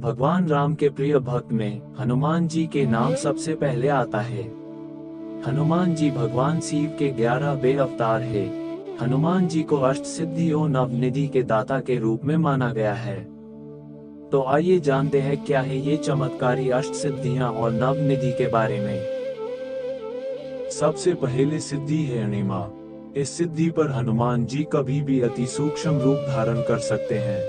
भगवान राम के प्रिय भक्त में हनुमान जी के नाम सबसे पहले आता है। हनुमान जी भगवान शिव के 11वें अवतार है। हनुमान जी को अष्ट सिद्धि और नवनिधि के दाता के रूप में माना गया है। तो आइए जानते हैं क्या है ये चमत्कारी अष्ट सिद्धियां और नवनिधि के बारे में। सबसे पहले सिद्धि है अणिमा। इस सिद्धि पर हनुमान जी कभी भी अति सूक्ष्म रूप धारण कर सकते हैं।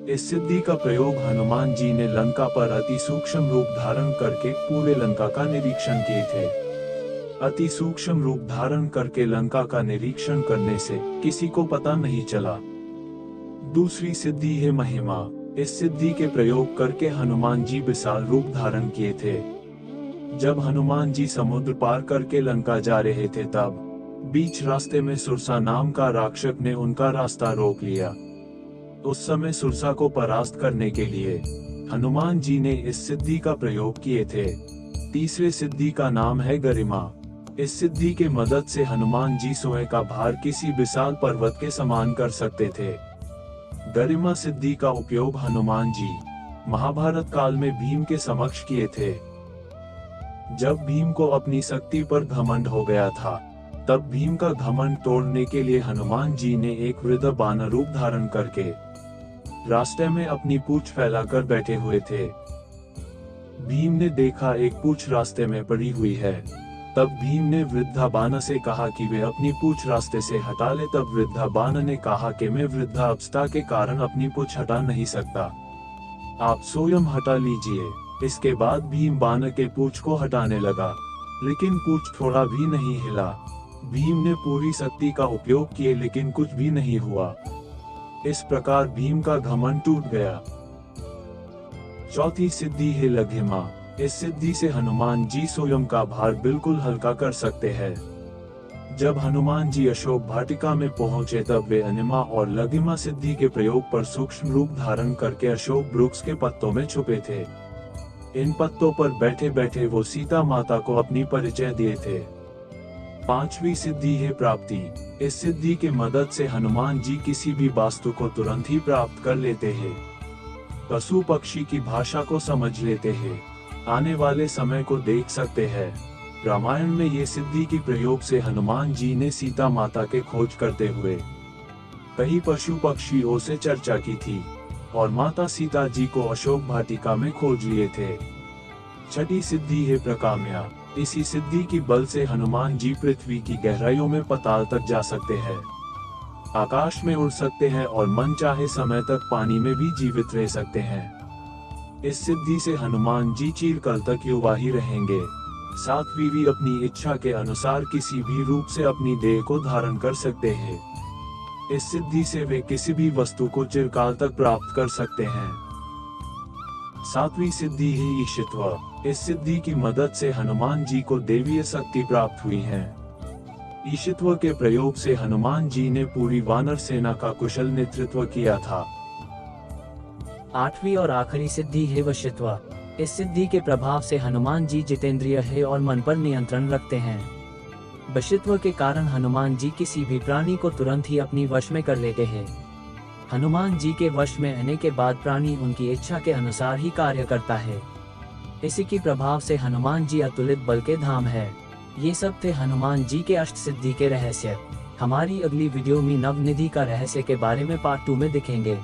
इस सिद्धि का प्रयोग हनुमान जी ने लंका पर अति सूक्ष्म रूप धारण करके पूरे लंका का निरीक्षण किए थे। अति सूक्ष्म रूप धारण करके लंका का निरीक्षण करने से किसी को पता नहीं चला। दूसरी सिद्धि है महिमा। इस सिद्धि के प्रयोग करके हनुमान जी विशाल रूप धारण किए थे। जब हनुमान जी समुद्र पार करके लंका जा रहे थे तब बीच रास्ते में सुरसा नाम का राक्षस ने उनका रास्ता रोक लिया। उस समय सुरसा को परास्त करने के लिए हनुमान जी ने इस सिद्धि का प्रयोग किए थे। तीसरे सिद्धि का नाम है गरिमा। इस सिद्धि के मदद से हनुमान जी स्वयं का भार किसी विशाल पर्वत के समान कर सकते थे। गरिमा सिद्धि का उपयोग हनुमान जी महाभारत काल में भीम के समक्ष किए थे। जब भीम को अपनी शक्ति पर घमंड हो गया था, तब भीम का घमंड तोड़ने के लिए हनुमान जी ने एक वृद्ध बानर रूप धारण करके रास्ते में अपनी पूंछ फैलाकर बैठे हुए थे। भीम ने देखा एक पूंछ रास्ते में पड़ी हुई है। तब भीम ने वृद्धा बानर से कहा कि वे अपनी पूंछ रास्ते से हटा ले। तब वृद्धा बानर ने कहा कि मैं वृद्धावस्था के कारण अपनी पूंछ हटा नहीं सकता, आप स्वयं हटा लीजिए। इसके बाद भीम बानर के पूंछ को हटाने लगा, लेकिन पूंछ थोड़ा भी नहीं हिला। भीम ने पूरी शक्ति का उपयोग किए लेकिन कुछ भी नहीं हुआ। इस प्रकार भीम का घमंड टूट गया। चौथी सिद्धि है लघिमा। इस सिद्धि से हनुमान जी स्वयं का भार बिल्कुल हल्का कर सकते हैं। जब हनुमान जी अशोक वाटिका में पहुंचे तब वे अनिमा और लघिमा सिद्धि के प्रयोग पर सूक्ष्म रूप धारण करके अशोक वृक्ष के पत्तों में छुपे थे। इन पत्तों पर बैठे बैठे वो सीता माता को अपनी परिचय दिए थे। पांचवी सिद्धि है प्राप्ति। इस सिद्धि के मदद से हनुमान जी किसी भी वस्तु को तुरंत ही प्राप्त कर लेते हैं। पशु पक्षी की भाषा को समझ लेते हैं, आने वाले समय को देख सकते हैं। रामायण में ये सिद्धि की प्रयोग से हनुमान जी ने सीता माता के खोज करते हुए कई पशु पक्षियों से चर्चा की थी और माता सीता जी को अशोक वाटिका में खोज लिए थे। छठी सिद्धि है प्रकाम्या। इसी सिद्धि की बल से हनुमान जी पृथ्वी की गहराइयों में पाताल तक जा सकते हैं, आकाश में उड़ सकते हैं और मन चाहे समय तक पानी में भी जीवित रह सकते हैं। इस सिद्धि से हनुमान जी चिरकाल तक युवा ही रहेंगे। सातवीं वे अपनी इच्छा के अनुसार किसी भी रूप से अपनी देह को धारण कर सकते हैं। इस सिद्धि से वे किसी भी वस्तु को चिरकाल तक प्राप्त कर सकते हैं। सातवीं सिद्धि है ईशित्व। इस सिद्धि की मदद से हनुमान जी को देवीय शक्ति प्राप्त हुई है। ईशित्व के प्रयोग से हनुमान जी ने पूरी वानर सेना का कुशल नेतृत्व किया था। आठवीं और आखिरी सिद्धि है वशित्व। इस सिद्धि के प्रभाव से हनुमान जी जितेंद्रिय है और मन पर नियंत्रण रखते हैं। वशित्व के कारण हनुमान जी किसी भी प्राणी को तुरंत ही अपनी वश में कर लेते हैं। हनुमान जी के वश में आने के बाद प्राणी उनकी इच्छा के अनुसार ही कार्य करता है। इसी के प्रभाव से हनुमान जी अतुलित बल के धाम है। ये सब थे हनुमान जी के अष्ट सिद्धि के रहस्य। हमारी अगली वीडियो में नवनिधि का रहस्य के बारे में पार्ट 2 में दिखेंगे।